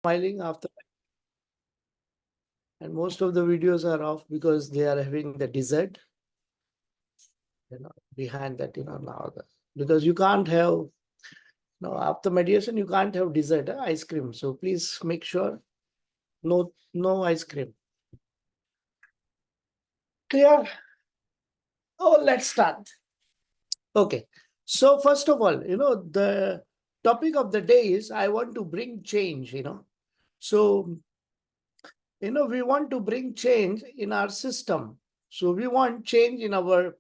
smiling after, and most of the videos are off because they are having the dessert, behind that, now because you can't have, after meditation you can't have dessert, ice cream. So please make sure no ice cream. Clear? Oh, let's start. Okay. So first of all, the topic of the day is I want to bring change, So, we want to bring change in our system. So we want change in our,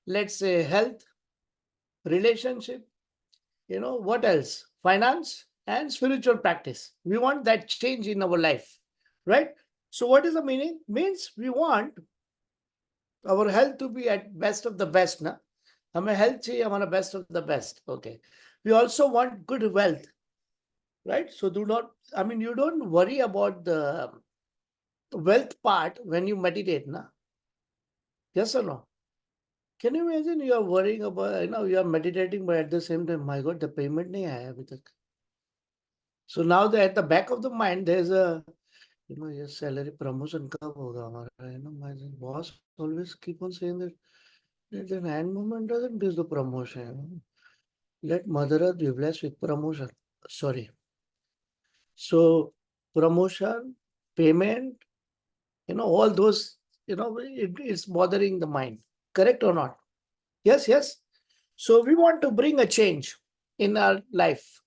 let's say, health, relationship, what else? Finance and spiritual practice. We want that change in our life, right? So what is the meaning? Means we want our health to be at best of the best. Na? हमें health चाहिए हमारा best of the best. Okay. We also want good wealth, right? So you don't worry about the wealth part when you meditate, na? Yes or no? Can you imagine you are worrying about, you are meditating, but at the same time, my God, the payment nahi aaya abhi tak. So now at the back of the mind, there's a, your salary promotion kab hoga hamara, my boss always keep on saying that the hand movement doesn't give the promotion. Let Mother Earth be blessed with promotion. Sorry. So promotion, payment, all those, it's bothering the mind. Correct or not? Yes, yes. So we want to bring a change in our life.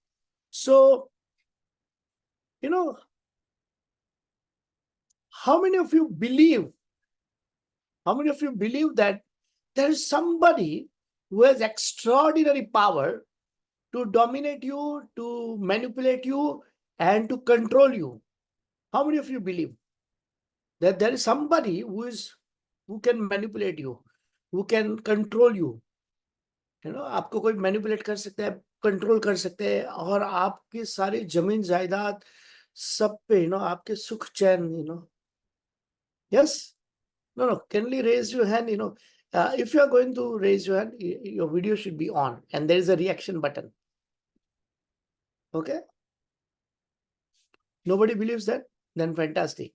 So, how many of you believe that there is somebody who has extraordinary power to dominate you, to manipulate you, and to control you? How many of you believe that there is somebody who can manipulate you, who can control you? आपको कोई manipulate कर सकता है, control कर सकते हैं, और आपकी सारी जमीन जायदाद सब पे, आपके सुख चैन, yes? No, kindly raise your hand, if you are going to raise your hand, your video should be on and there is a reaction button. Okay? Nobody believes that? Then fantastic.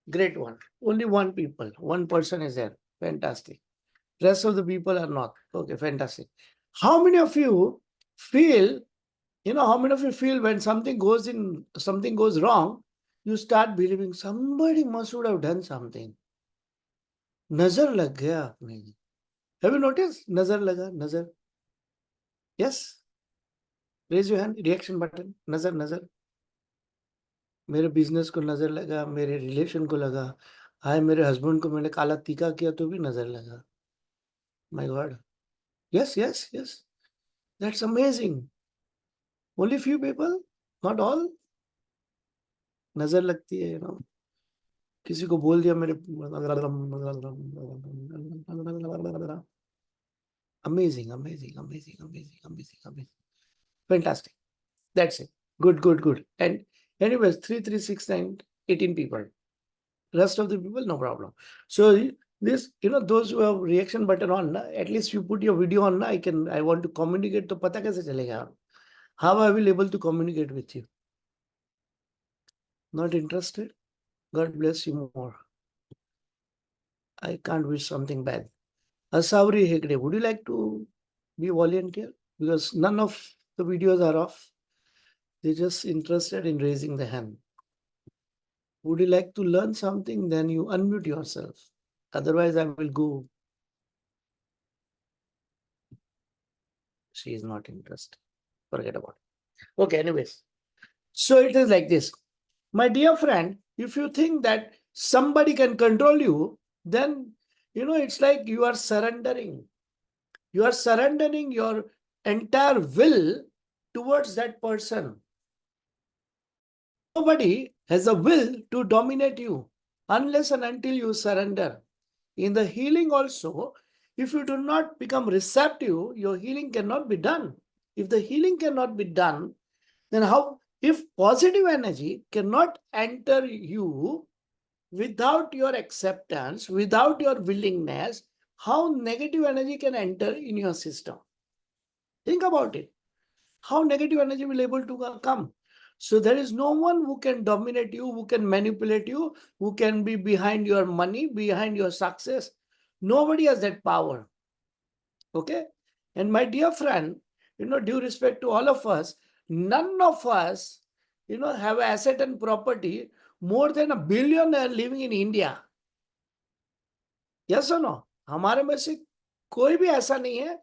Great one. Only one person is there. Fantastic. Rest of the people are not. Okay, fantastic. How many of you feel, when something goes wrong, you start believing somebody must would have done something. Nazar lag gaya aapne. Have you noticed? Nazar laga, nazar. Yes? Raise your hand, reaction button. Nazar, nazar. मेरे business को नजर लगा, मेरे relation को लगा, हाय मेरे husband को मैंने काला टीका किया तो भी नजर लगा. My God. Yes, yes, yes. That's amazing. Only few people, not all. नजर लगती है, किसी को बोल दिया मेरे. Amazing, amazing, amazing, amazing, amazing, amazing. Fantastic. That's it. Good. And anyways, 3, 3, 6, 9, 18 people. Rest of the people, no problem. So this, those who have reaction button on, at least you put your video on. I want to communicate. तो पता कैसे चलेगा? How I will able to communicate with you? Not interested? God bless you more. I can't wish something bad. 𝗬𝗏𝗍𝗶, would you like to be volunteer? Because none of the videos are off. They're just interested in raising the hand. Would you like to learn something? Then you unmute yourself. Otherwise, I will go. She is not interested. Forget about it. Okay, anyways. So it is like this. My dear friend, if you think that somebody can control you, then, it's like you are surrendering. You are surrendering your entire will towards that person. Nobody has a will to dominate you unless and until you surrender. In the healing also, if you do not become receptive, your healing cannot be done. If the healing cannot be done, then how? If positive energy cannot enter you without your acceptance, without your willingness, how negative energy can enter in your system? Think about it. How negative energy will able to come? So there is no one who can dominate you, who can manipulate you, who can be behind your money, behind your success. Nobody has that power. Okay? And my dear friend, due respect to all of us, none of us, have asset and property more than a billionaire living in India. Yes or no? हमारे में से कोई भी ऐसा नहीं है,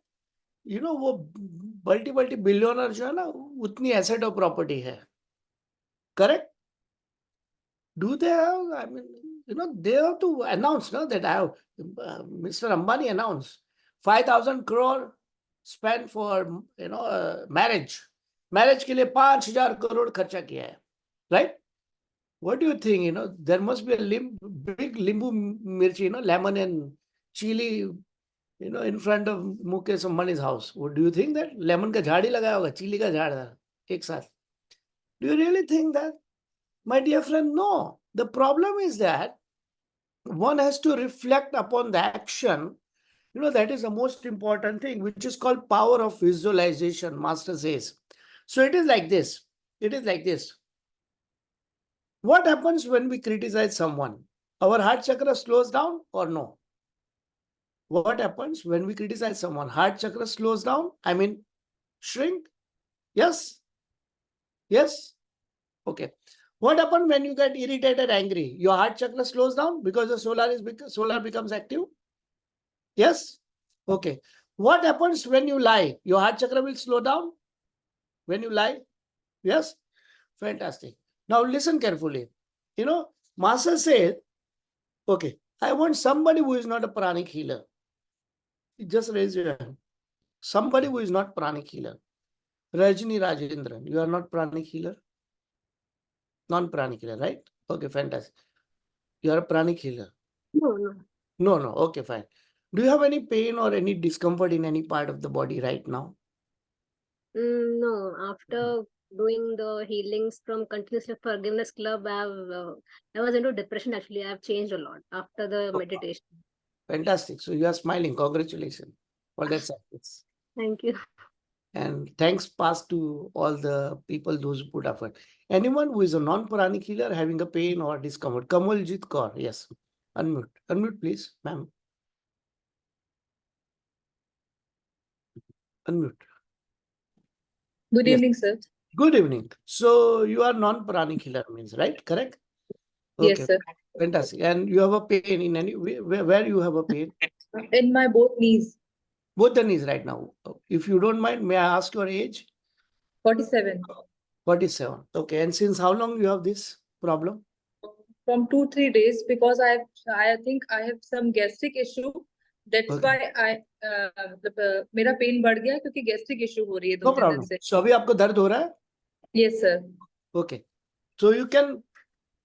वो multi billionaire जो है ना, उतनी एसेट और प्रॉपर्टी है. Correct? Do they have? I mean, they have to announce, no, that I have. Mr. Ambani announced 5,000 crore spent for marriage. Marriage के लिए 5,000 crore खर्चा किया है, right? What do you think? There must be a big limbu mirchi, lemon and chili, in front of Mukesh Ambani's house. What do you think that lemon का झाड़ ही लगाया होगा, chili का झाड़ एक साथ? Do you really think that? My dear friend, no. The problem is that one has to reflect upon the action. That is the most important thing, which is called power of visualization, Master says. So it is like this. It is like this. What happens when we criticize someone? Our heart chakra slows down or no? What happens when we criticize someone? Heart chakra slows down? I mean, shrink? Yes? Yes? Okay. What happens when you get irritated, angry? Your heart chakra slows down because the solar becomes active? Yes? Okay. What happens when you lie? Your heart chakra will slow down when you lie? Yes? Fantastic. Now listen carefully. Master said, okay, I want somebody who is not a pranic healer. Just raise your hand. Somebody who is not pranic healer. Rajni Rajendran, you are not pranic healer? Non-pranic healer, right? Okay, fantastic. You are a pranic healer? No. No. Okay, fine. Do you have any pain or any discomfort in any part of the body right now? No. After doing the healings from Continuous Forgiveness Club, I was into depression actually. I have changed a lot after the meditation. Fantastic. So you are smiling. Congratulations for that success. Thank you. And thanks passed to all the people, those who put effort. Anyone who is a non-pranic healer having a pain or discomfort? Kamaljeet Kaur, yes. Unmute. Unmute, please, ma'am. Unmute. Good Yes. evening, sir. Good evening. So you are non-pranic healer means, right? Correct? Okay. Yes, sir. Fantastic. And you have a pain in any where you have a pain? In my both knees. Both the knees right now. If you don't mind, may I ask your age? 47. 47. Okay. And since how long you have this problem? From 2-3 days, because I think I have some gastric issue. That's Okay. why मेरा pen बढ़ गया क्योंकि gastric issue हो रही है No 2-3 दिन problem. से. So अभी आपको दर्द हो रहा है? Yes, sir. Okay. So you can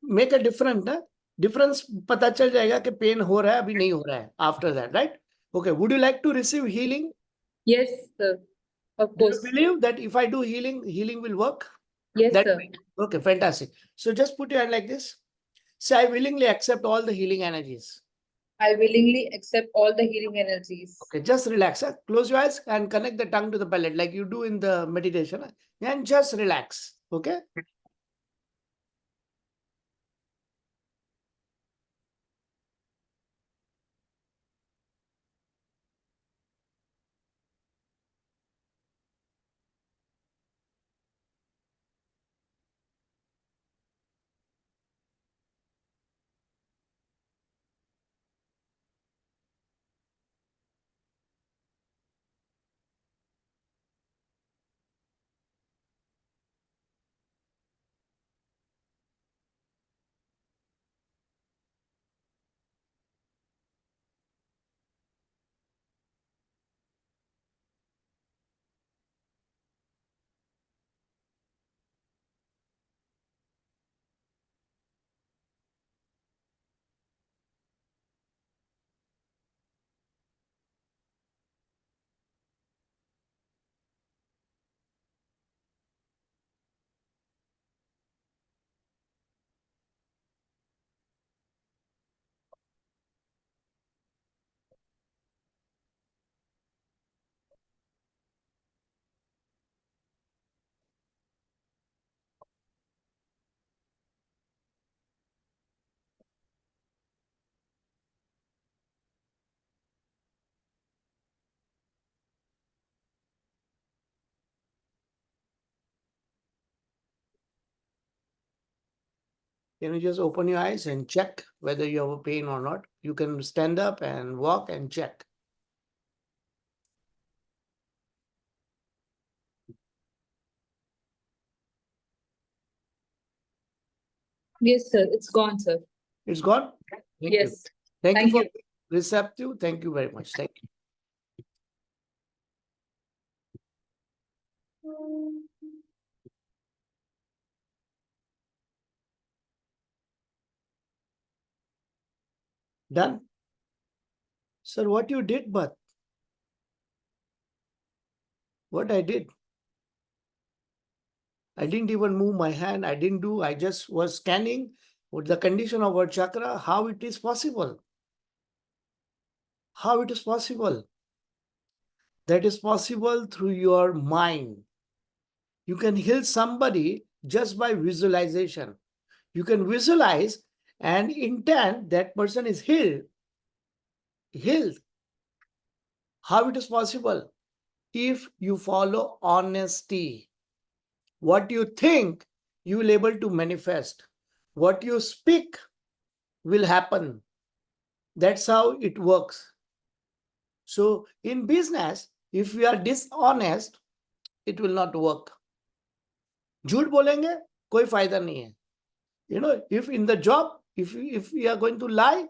make a difference पता चल जाएगा कि पेन हो रहा है अभी नहीं हो रहा है after that, right? Okay. Would you like to receive healing? Yes, sir. Of Do you course. believe that if I do healing will work? Yes, That sir. Okay, fantastic. So just put your hand like this. Say, I willingly accept all the healing energies. I willingly accept all the healing energies. Okay, just relax. Close your eyes and connect the tongue to the palate like you do in the meditation. And just relax. Okay. Can you just open your eyes and check whether you have a pain or not? You can stand up and walk and check. Yes, sir. It's gone, sir. It's gone? Thank you. Yes. Thank Thank you for receptive. Thank you very much. Thank you. Done? Sir, what you did, but what I did? I didn't even move my hand. I didn't do, I just was scanning with the condition of our chakra, how it is possible. How it is possible. That is possible through your mind. You can heal somebody just by visualization. You can visualize and intend that person is healed. Healed. How it is possible? If you follow honesty. What you think, you will able to manifest. What you speak will happen. That's how it works. So in business, if we are dishonest, it will not work. झूठ बोलेंगे कोई फायदा नहीं है. You know, if in the job, if we are going to lie,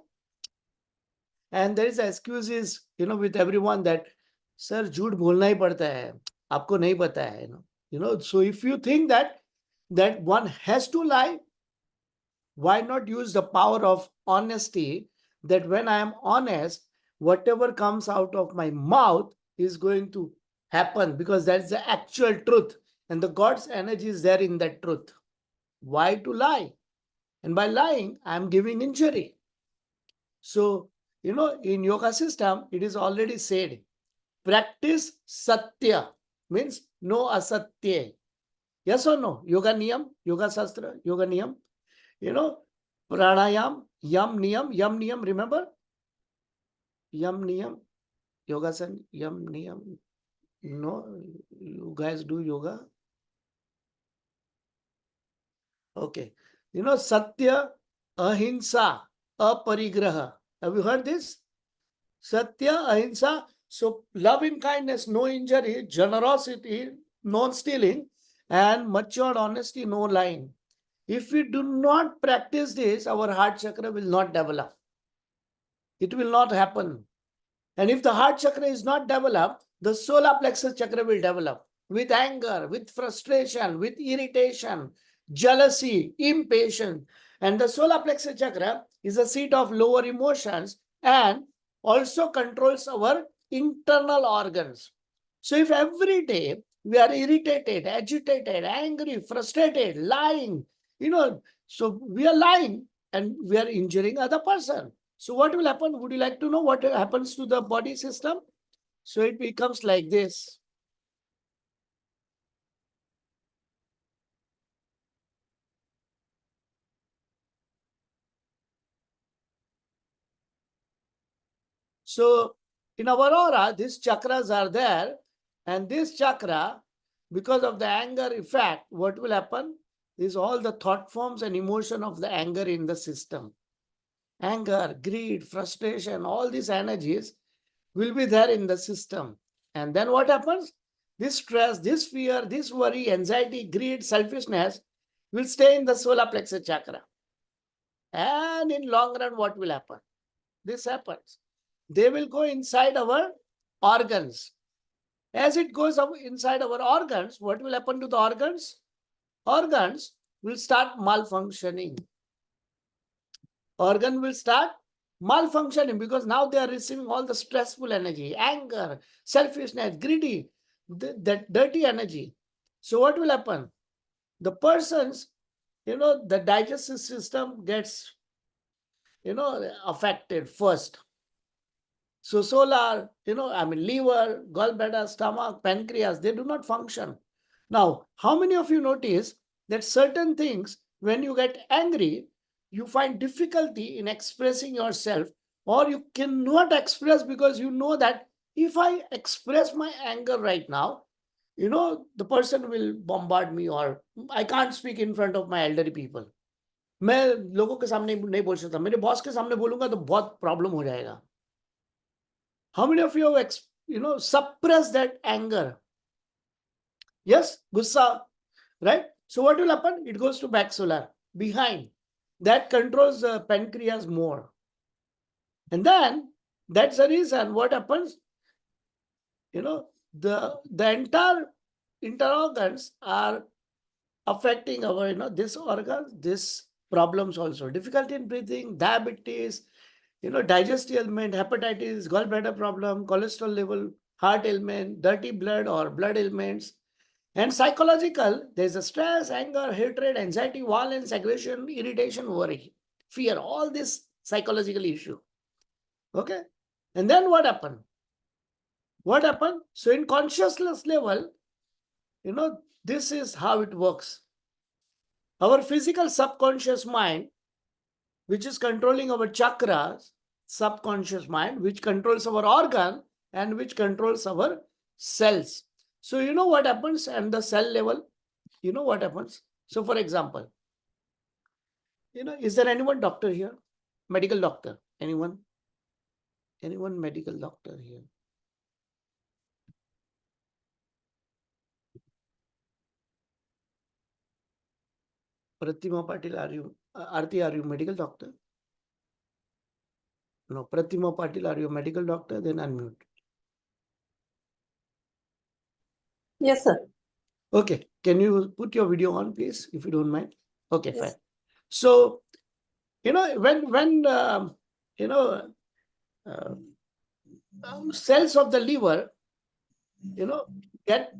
and there is excuses, you know, with everyone that, sir, झूठ बोलना ही पड़ता है, आपको नहीं पता है, you know. So if you think that one has to lie, why not use the power of honesty, that when I am honest, whatever comes out of my mouth is going to happen, because that's the actual truth, and the God's energy is there in that truth. Why to lie? And by lying, I am giving injury. So, you know, in yoga system, it is already said, practice satya, means no asatya. Yes or no? Yoga niyam, yoga shastra, yoga niyam. You know, pranayam, yam niyam, remember? Yam niyam, yogasan, yam niyam. No, you guys do yoga? Okay. You know, satya, ahimsa, aparigraha. Have you heard this? Satya, ahimsa. So, loving kindness, no injury, generosity, non-stealing, and matured honesty, no lying. If we do not practice this, our heart chakra will not develop. It will not happen. And if the heart chakra is not developed, the solar plexus chakra will develop with anger, with frustration, with irritation, jealousy, impatience. And the solar plexus chakra is a seat of lower emotions and also controls our internal organs. So if every day we are irritated, agitated, angry, frustrated, lying, you know, so we are lying and we are injuring other person. So what will happen? Would you like to know what happens to the body system? So it becomes like this. So in our aura, these chakras are there, and this chakra, because of the anger effect, what will happen is all the thought forms and emotion of the anger in the system. Anger, greed, frustration, all these energies will be there in the system. And then what happens? This stress, this fear, this worry, anxiety, greed, selfishness will stay in the solar plexus chakra. And in long run, what will happen? This happens. They will go inside our organs. As it goes inside our organs, what will happen to the organs? Organs will start malfunctioning. Organ will start malfunctioning because now they are receiving all the stressful energy, anger, selfishness, greedy, that dirty energy. So what will happen? The person's, you know, the digestive system gets, you know, affected first. So solar, you know, I mean, liver, gallbladder, stomach, pancreas, they do not function. Now, how many of you notice that certain things, when you get angry, you find difficulty in expressing yourself, or you cannot express because you know that if I express my anger right now, you know, the person will bombard me, or I can't speak in front of my elderly people. मैं लोगों के सामने नहीं बोल सकता, मेरे boss के सामने बोलूंगा तो बहुत प्रॉब्लम हो जाएगा. How many of you have suppress that anger? Yes, gussa, right? So what will happen? It goes to back solar behind. That controls the pancreas more. And then that's the reason what happens, the entire interorgans are affecting our, this organ, this problems also. Difficulty in breathing, diabetes, digestive ailment, hepatitis, gallbladder problem, cholesterol level, heart ailment, dirty blood or blood ailments. And psychological, there's a stress, anger, hatred, anxiety, violence, aggression, irritation, worry, fear, all this psychological issue. Okay. And then what happened? What happened? So in consciousness level, this is how it works. Our physical subconscious mind, which is controlling our chakras, subconscious mind, which controls our organ and which controls our cells. So you know what happens at the cell level? You know what happens? So for example, is there anyone doctor here? Medical doctor? Anyone? Anyone medical doctor here? Pratima Patil, Aarti, are you medical doctor? No. Pratima Patil, are you a medical doctor? Then unmute. Yes, sir. Okay. Can you put your video on, please, if you don't mind? Okay, Yes. fine. So, when cells of the liver, get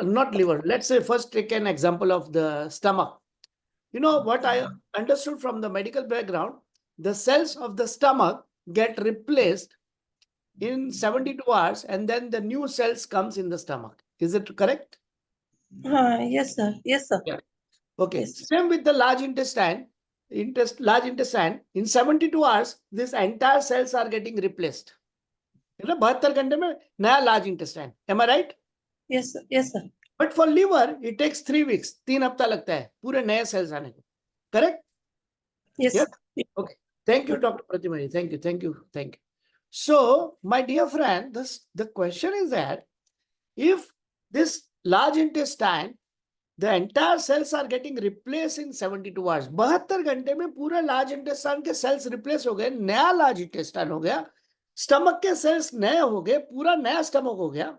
not liver. Let's say first take an example of the stomach. What I understood from the medical background, the cells of the stomach get replaced in 72 hours and then the new cells comes in the stomach. Is it correct? Yes, sir. Yes, sir. Yeah. Okay. Yes. Same with the large intestine. Large intestine, in 72 hours, these entire cells are getting replaced. 72 घंटे में नया large intestine. Am I right? Yes, sir. Yes, sir. But for liver, it takes 3 weeks. 3 हफ्ता लगता है पूरे नए cells आने को. Correct? Yes. Yes? Okay. Thank you, Dr. Pratima. Thank you. Thank you. Thank you. So, my dear friend, the question is that if this large intestine, the entire cells are getting replaced in 72 hours. 72 घंटे में पूरा large intestine के cells replace हो गए, नया large intestine हो गया, stomach के cells नए हो गए, पूरा नया stomach हो गया.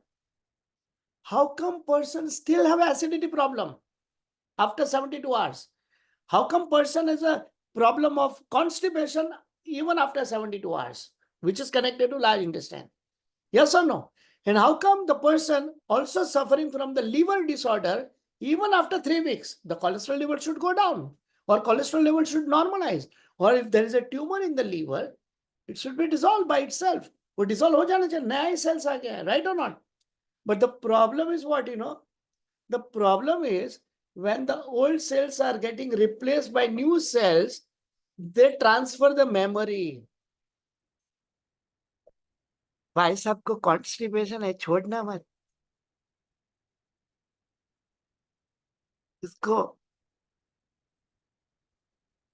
How come person still have acidity problem after 72 hours? How come person has a problem of constipation even after 72 hours, which is connected to large intestine? Yes or no? And how come the person also suffering from the liver disorder, even after 3 weeks, the cholesterol level should go down or cholesterol level should normalize, or if there is a tumor in the liver, it should be dissolved by itself. वो dissolve हो जाना चाहिए, नया cells आ गया, right or not? But the problem is what, the problem is when the old cells are getting replaced by new cells, they transfer the memory. भाई साहब को constipation है, छोड़ना मत इसको,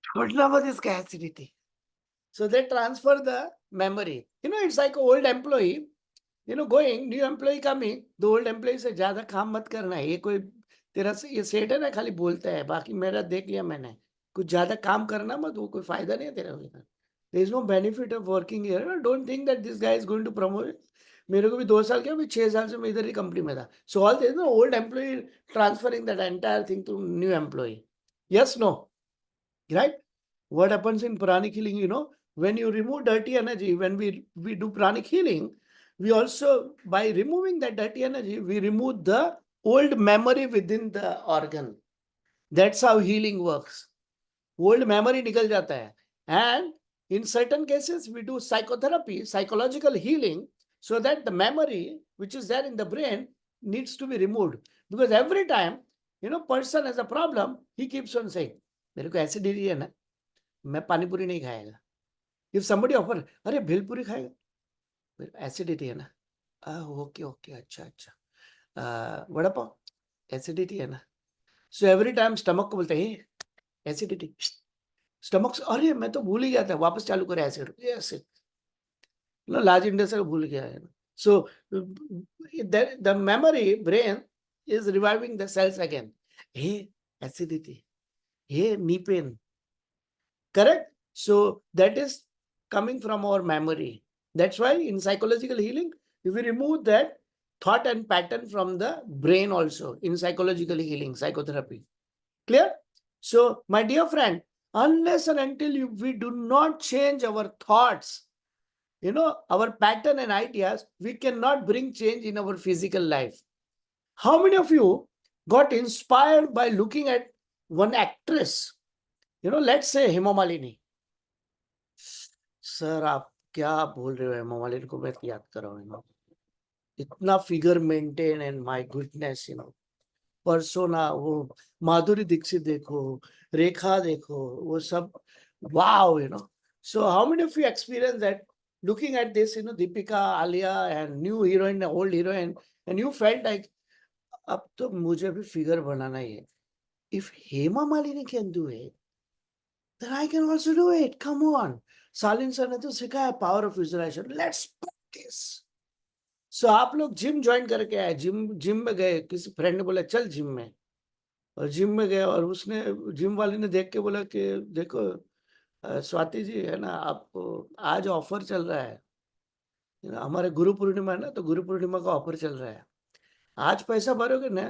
छोड़ना मत इसका acidity. So they transfer the memory. It's like an old employee, going, new employee coming, the old employee से ज्यादा काम मत करना है, ये कोई तेरा ये सेठ है ना, खाली बोलता है, बाकी मेरा देख लिया मैंने, कुछ ज्यादा काम करना मत, वो कोई फायदा नहीं है तेरा. There is no benefit of working here. Don't think that this guy is going to promote. मेरे को भी 2 साल क्या, 6 साल से मैं इधर ही कंपनी में था. So all this, old employee transferring that entire thing to new employee. Yes, no, right? What happens in pranic healing? When you remove dirty energy, when we do pranic healing, we also, by removing that dirty energy, we remove the old memory within the organ. That's how healing works. Old memory निकल जाता है. And in certain cases, we do psychotherapy, psychological healing, so that the memory which is there in the brain needs to be removed. Because every time, person has a problem, he keeps on saying, मेरे को acidity है ना, मैं पानी पूरी नहीं खाएगा. If somebody offer, अरे भेलपुरी खाएगा, acidity है ना, okay, अच्छा, वड़ा पाव, acidity है ना. So every time stomach को बोलता है, acidity, स्टमक से अरे मैं तो भूल ही गया था, वापस चालू करे ऐसे ऐसे, लार्ज इंटेस्टाइन भूल गया है. So the memory brain is reviving the cells again. Hey, acidity. Hey, knee pain. Correct? So that is coming from our memory. That's why in psychological healing, if we remove that thought and pattern from the brain also in psychological healing, psychotherapy. Clear? So my dear friend, unless and until we do not change our thoughts, our pattern and ideas, we cannot bring change in our physical life. How many of you got inspired by looking at one actress? Let's say Hema Malini. Sir आप क्या बोल रहे हो, हेमा मालिनी को मैं याद कर रहा हूँ. इतना figure maintain and my goodness, persona, वो माधुरी दीक्षित देखो, रेखा देखो, वो सब wow. So how many of you experience that looking at this, Deepika, Alia and new heroine, old heroine, and you felt like अब तो मुझे भी फिगर बनाना ही है. If Hema Malini can do it, then I can also do it. Come on. Shalin sir ने तो सिखाया power of visualization. Let's practice. So आप लोग जिम ज्वाइन करके आए, जिम में गए, किसी फ्रेंड ने बोला चल जिम में, और जिम में गए, और उसने जिम वाले ने देख के बोला कि देखो स्वाति जी है ना, आप आज ऑफर चल रहा है, हमारे गुरु पूर्णिमा है ना, तो गुरु पूर्णिमा का ऑफर चल रहा है, आज पैसा भरोगे ना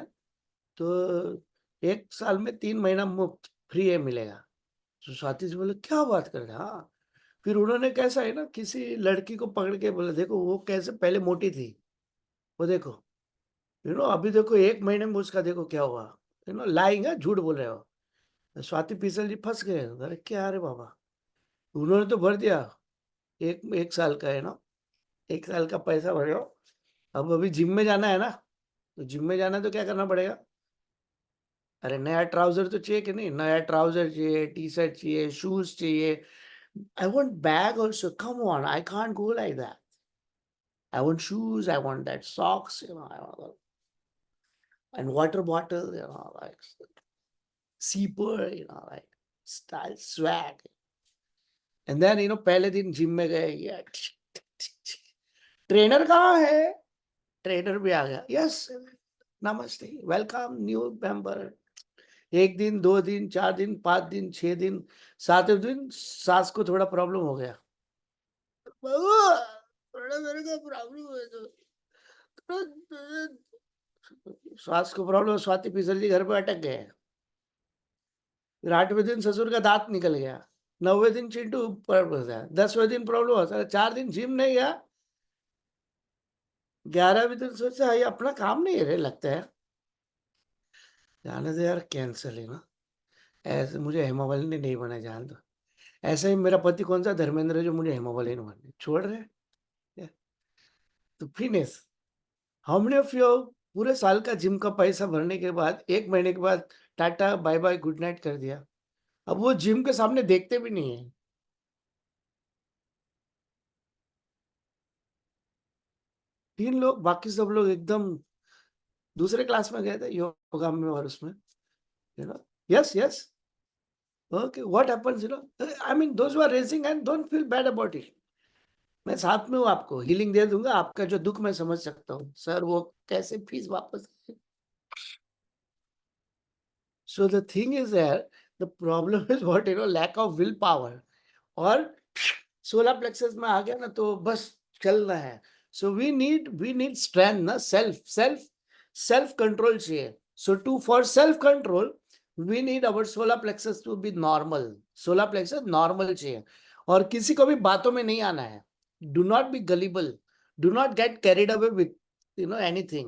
तो 1 साल में 3 महीना मुफ्त फ्री है मिलेगा. तो स्वाति जी बोले क्या बात कर रहे हैं. हाँ, फिर उन्होंने कैसा है ना, किसी लड़की को पकड़ के बोला देखो वो कैसे पहले मोटी थी, वो देखो अभी देखो 1 महीने में उसका देखो क्या हुआ. लाइंग है, झूठ बोल रहे हो. स्वाति पीसल जी फंस गए. अरे क्या, अरे बाबा, उन्होंने तो भर दिया एक साल का, 1 साल का पैसा भरे हो. अब अभी जिम में जाना है ना, तो जिम में जाना है तो क्या करना पड़ेगा. अरे नया ट्राउजर तो चाहिए कि नहीं, नया ट्राउजर चाहिए, टी शर्ट चाहिए, शूज चाहिए. I want bag also. Come on, I can't go like that. I want shoes, I want that socks, and water bottle, like zipper, like style swag. And then पहले दिन gym में गए, trainer कहाँ है, trainer भी आ गया. Yes, नमस्ते, welcome new member. 1 दिन, 2 दिन, 4 दिन, 5 दिन, 6 दिन, 7वें दिन सास को थोड़ा प्रॉब्लम हो गया. थोड़ा मेरे को प्रॉब्लम है तो सास को प्रॉब्लम, स्वाति पीसल जी घर पे अटक गए. फिर 8वें दिन ससुर का दांत निकल गया. 9वें दिन चिंटू प्रॉब्लम था. 10वें दिन प्रॉब्लम हो, 4 दिन जिम नहीं गया. 11वें दिन सोचा ये अपना काम नहीं है लगता है, जाने दे यार, कैंसर है ना. ऐसे मुझे हेमा मालिनी नहीं बना, जान दो. ऐसे ही मेरा पति कौन सा धर्मेंद्र है जो मुझे हेमा मालिनी बनने छोड़ रहे. तो finish. How many of you पूरे साल का जिम का पैसा भरने के बाद 1 महीने के बाद tata bye bye good night कर दिया. अब वो जिम के सामने देखते भी नहीं है. तीन लोग, बाकी सब लोग एकदम दूसरे क्लास में गए थे योगा में, और उसमें yes, okay, what happens, I mean those who are raising and don't feel bad about it. मैं साथ में हूँ, आपको हीलिंग दे दूंगा. आपका जो दुख मैं समझ सकता हूँ. सर वो कैसे फीस वापस. So the thing is there, the problem is what, lack of willpower. और सोलर प्लेक्सस में आ गया ना तो बस चलना है. So we need strength ना, self control चाहिए. So for self control we need our solar plexus to be normal. Solar plexus normal चाहिए, और किसी को भी बातों में नहीं आना है. Do not be gullible. Do not get carried away with anything.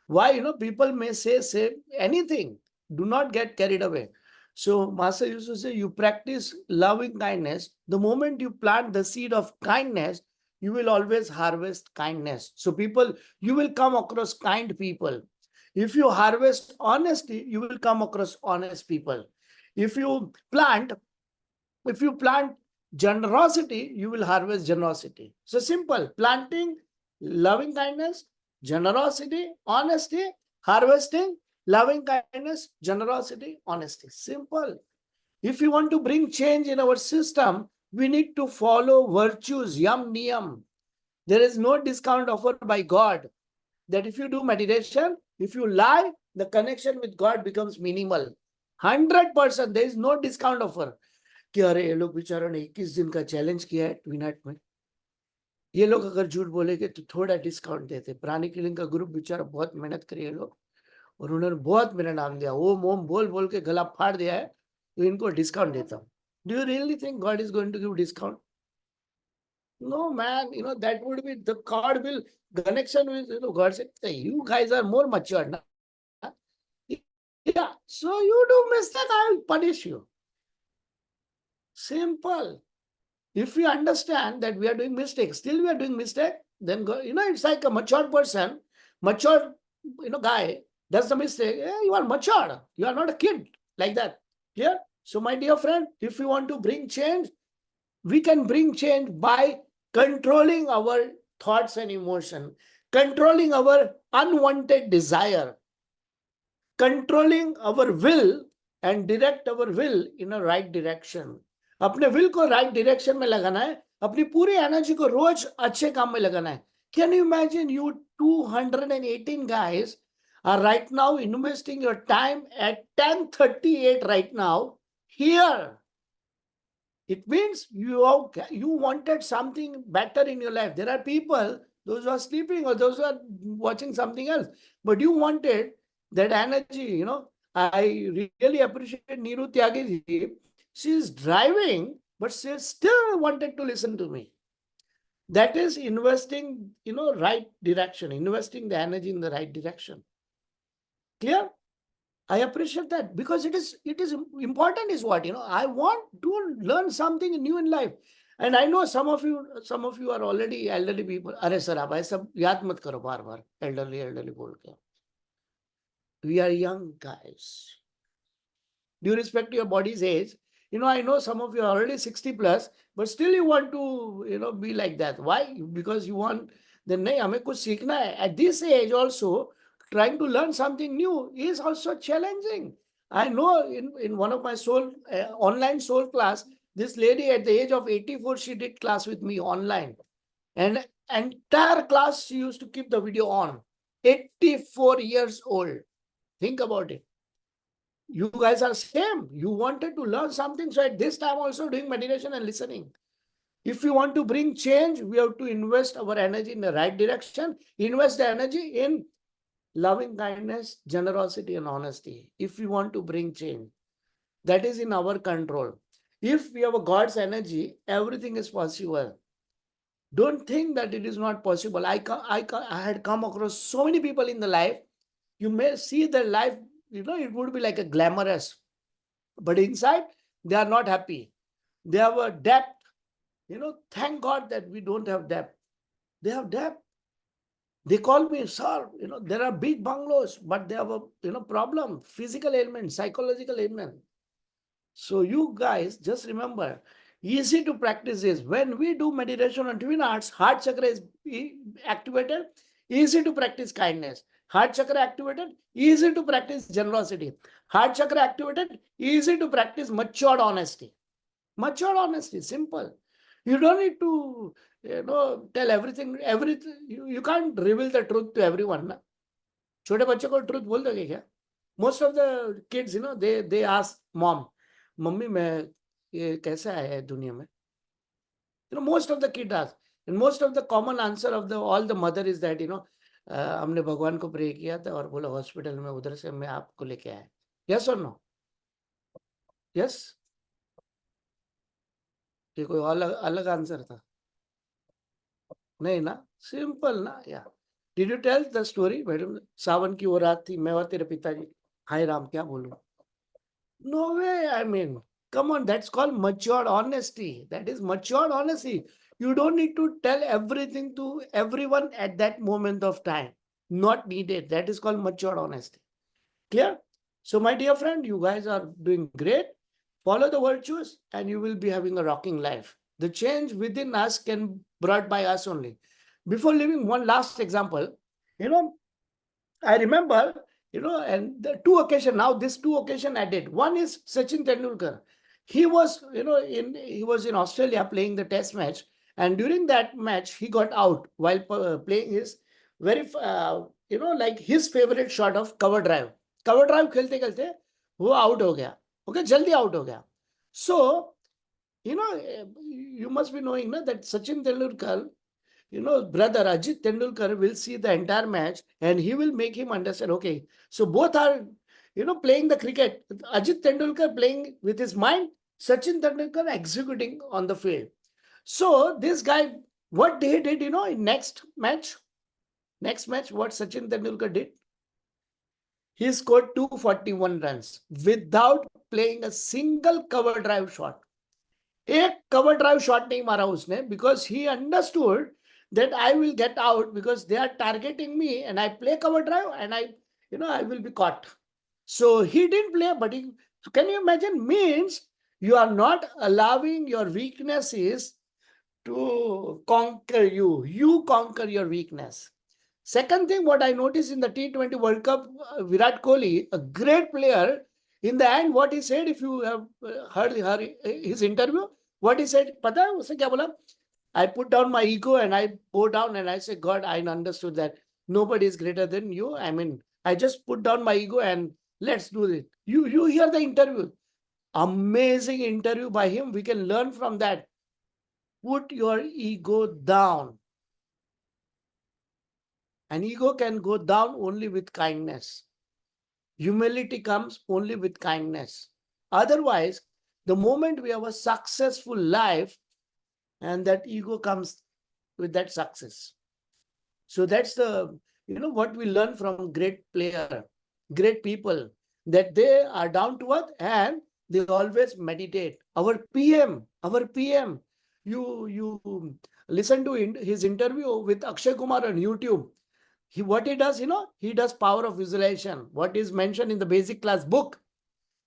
Why? People may say anything. Do not get carried away. So Master used to say, you practice loving kindness. The moment you plant the seed of kindness, you will always harvest kindness. So you will come across kind people. If you harvest honesty, you will come across honest people. If you plant generosity, you will harvest generosity. So simple, planting loving kindness, generosity, honesty, harvesting loving kindness, generosity, honesty. Simple. If you want to bring change in our system, we need to follow virtues, yam niyam. There is no discount offered by God. That if you do meditation, if you lie, the connection with God becomes minimal. 100%, there is no discount offer. कि अरे ये लोग बेचारों ने 21 दिन का challenge किया है ट्विनाइट में, ये लोग अगर झूठ बोलेंगे तो थोड़ा डिस्काउंट देते. प्राणिक हीलिंग का ग्रुप बेचारा बहुत मेहनत करी है लोग, और उन्होंने बहुत मेरा नाम दिया, ओम ओम बोल बोल के गला फाड़ दिया है, तो इनको डिस्काउंट देता हूँ. Do you really think God is going to give discount? No, man, that would be the God will connection with, God said, you guys are more mature now. Yeah, so you do mistake, I will punish you. Simple. If we understand that we are doing mistakes, still we are doing mistake, then go, it's like a mature person, mature, guy does the mistake. Yeah, you are matured. You are not a kid like that. Yeah. So my dear friend, if you want to bring change, we can bring change by controlling our thoughts and emotion, controlling our unwanted desire, controlling our will and direct our will in a right direction. अपने will को right direction में लगाना है, अपनी पूरी energy को रोज अच्छे काम में लगाना है. Can you imagine you 218 guys are right now investing your time at 10:38 right now here? It means you wanted something better in your life. There are people, those who are sleeping or those who are watching something else, but you wanted that energy, I really appreciate 𝗵𝗵𝗹𝗶. She is driving, but she still wanted to listen to me. That is investing, right direction, investing the energy in the right direction. Clear? I appreciate that, because it is important is what, I want to learn something new in life. And I know some of you are already elderly people. अरे sir आप ऐसा याद मत करो बार बार elderly बोल के. We are young guys. Due respect to your body's age, I know some of you are already 60 plus, but still you want to, be like that. Why? Because you want, then नहीं हमें कुछ सीखना है. At this age also, trying to learn something new is also challenging. I know in one of my online soul class, this lady at the age of 84, she did class with me online. And entire class, she used to keep the video on. 84 years old. Think about it. You guys are same. You wanted to learn something. So at this time also doing meditation and listening. If you want to bring change, we have to invest our energy in the right direction. Invest the energy in loving kindness, generosity, and honesty. If we want to bring change, that is in our control. If we have a God's energy, everything is possible. Don't think that it is not possible. I had come across so many people in the life. You may see their life, it would be like a glamorous, but inside they are not happy. They have a debt. Thank God that we don't have debt. They have debt. They call me, sir, there are big bungalows, but they have a, problem, physical ailment, psychological ailment. So you guys just remember, easy to practice is when we do meditation on twin hearts, heart chakra is activated, easy to practice kindness. Heart chakra activated, easy to practice generosity. Heart chakra activated, easy to practice matured honesty. Matured honesty, simple. You don't need to, tell everything. You can't reveal the truth to everyone. Na? छोटे बच्चे को truth बोल दोगे क्या? Most of the kids, they ask mom, mummy मैं ये कैसा है दुनिया में? Most of the kids ask, and most of the common answer of all the mother is that, हमने भगवान को प्रे किया था और बोला हॉस्पिटल में उधर से मैं आपको लेके आया. Yes or no? Yes? ये कोई अलग आंसर था? नहीं ना? सिंपल ना? या did you tell the story? Madam सावन की वो रात थी, मैं और तेरे पिताजी. हाय राम, क्या बोलूं? No way. I mean, come on, that's called matured honesty. That is matured honesty. You don't need to tell everything to everyone at that moment of time. Not needed. That is called matured honesty. Clear? So my dear friend, you guys are doing great. Follow the virtues and you will be having a rocking life. The change within us can be brought by us only. Before leaving, one last example, I remember, and the two occasions, now this two occasion added. One is Sachin Tendulkar. he was, he was in Australia playing the test match, and during that match, he got out while playing his very, like his favorite shot of cover drive. Cover drive खेलते खेलते वो out हो गया. Okay, जल्दी out हो गया. So, you must be knowing that Sachin Tendulkar, brother Ajit Tendulkar will see the entire match and he will make him understand, okay, so both are, playing the cricket. Ajit Tendulkar playing with his mind, Sachin Tendulkar executing on the field. So this guy, what he did, in next match, what Sachin Tendulkar did? He scored 241 runs without playing a single cover drive shot. एक cover drive shot नहीं मारा उसने, because he understood that I will get out because they are targeting me and I play cover drive and I will be caught. So he didn't play, but so can you imagine? Means you are not allowing your weaknesses to conquer you. You conquer your weakness. Second thing, what I noticed in the T20 World Cup, Virat Kohli, a great player, in the end, what he said, if you have heard his interview, what he said, पता है उसने क्या बोला? I put down my ego and I bow down and I say, God, I understood that nobody is greater than you. I mean, I just put down my ego and let's do it. You hear the interview. Amazing interview by him. We can learn from that. Put your ego down. An ego can go down only with kindness. Humility comes only with kindness. Otherwise, the moment we have a successful life, and that ego comes with that success. So that's the, what we learn from great player, great people, that they are down to earth and they always meditate. Our PM, you listen to his interview with Akshay Kumar on YouTube. What he does, he does power of visualization. What is mentioned in the basic class book,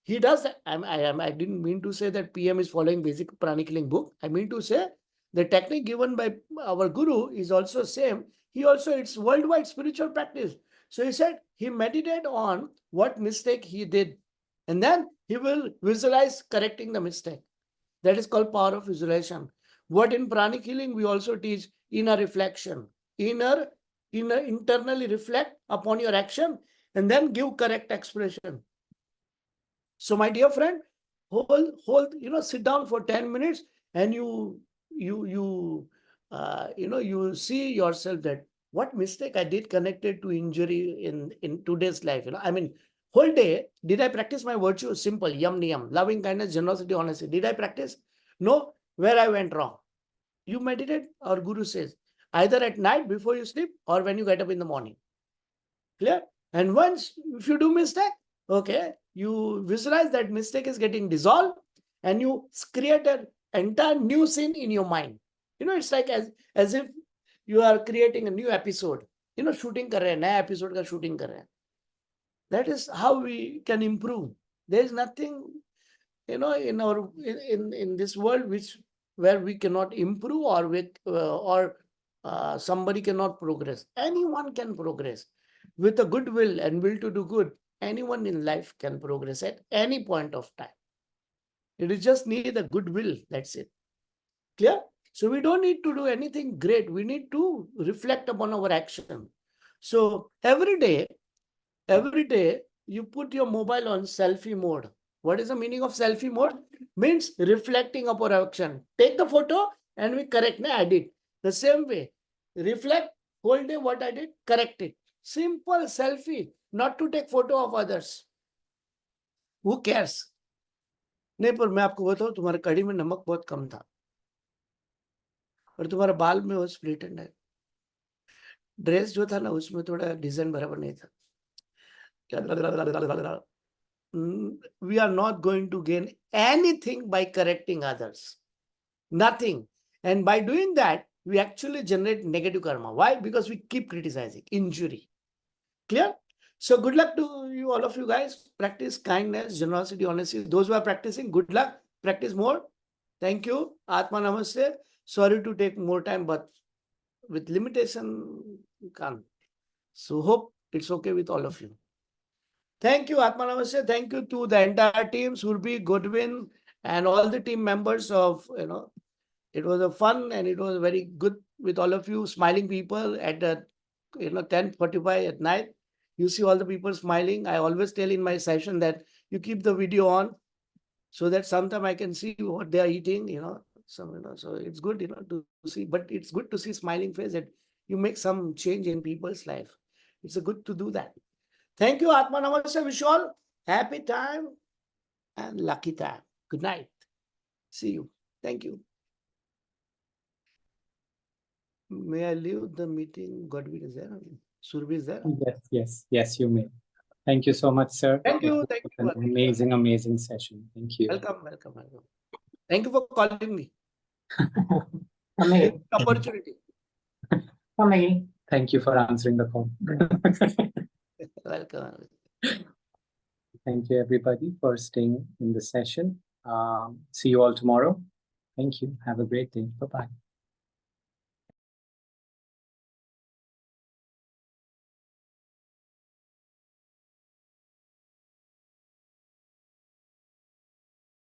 he does. I didn't mean to say that PM is following basic Pranic Healing book. I mean to say the technique given by our guru is also same. It's worldwide spiritual practice. So he said he meditate on what mistake he did, and then he will visualize correcting the mistake. That is called power of visualization. What in Pranic Healing we also teach inner reflection. Internally reflect upon your action and then give correct expression. So my dear friend, sit down for 10 minutes and you see yourself that what mistake I did connected to injury in today's life. I mean, whole day, did I practice my virtue? Simple, yam niyam, loving kindness, generosity, honesty. Did I practice? No. Where I went wrong? You meditate, our guru says, either at night before you sleep or when you get up in the morning. Clear? And once, if you do mistake, okay, you visualize that mistake is getting dissolved and you create an entire new scene in your mind. It's like as if you are creating a new episode. Shooting kar rahe hain, naya episode ka shooting kar rahe hain. That is how we can improve. There is nothing, in this world where we cannot improve or somebody cannot progress. Anyone can progress. With a good will and will to do good, anyone in life can progress at any point of time. It is just need a good will. That's it. Clear? So we don't need to do anything great. We need to reflect upon our action. So every day, you put your mobile on selfie mode. What is the meaning of selfie mode? Means reflecting upon our action. Take the photo and we correct, edit. The same way, reflect, whole day what I did, correct it. Simple selfie, not to take photo of others. Who cares? नहीं, पर मैं आपको बताऊं, तुम्हारे कढ़ी में नमक बहुत कम था और तुम्हारे बाल में वो स्प्लिट एंड है. ड्रेस जो था ना उसमें थोड़ा डिजाइन बराबर नहीं था. We are not going to gain anything by correcting others. Nothing. And by doing that, we actually generate negative karma. Why? Because we keep criticizing, injury. Clear? So good luck to you, all of you guys. Practice kindness, generosity, honesty. Those who are practicing, good luck. Practice more. Thank you. Atma Namaste. Sorry to take more time, but with limitation, you can't. So hope it's okay with all of you. Thank you, Atma Namaste. Thank you to the entire team, Surbi, Godwin, and all the team members of, it was a fun and it was very good with all of you smiling people at the, 10:45 at night. You see all the people smiling. I always tell in my session that you keep the video on so that sometime I can see what they are eating, so it's good, to see, but it's good to see smiling face that you make some change in people's life. It's a good to do that. Thank you, Atma Namaste. Wish you all happy time and lucky time. Good night. See you. Thank you. May I leave the meeting? Godwin is there? Surabhi is there? Yes, you may. Thank you so much, sir. Thank you. It was an amazing session. Thank you. Welcome. Thank you for calling me. Amazing. Opportunity. Amazing. Thank you for answering the call. Welcome. Thank you, everybody, for staying in the session. See you all tomorrow. Thank you. Have a great day. Bye-bye.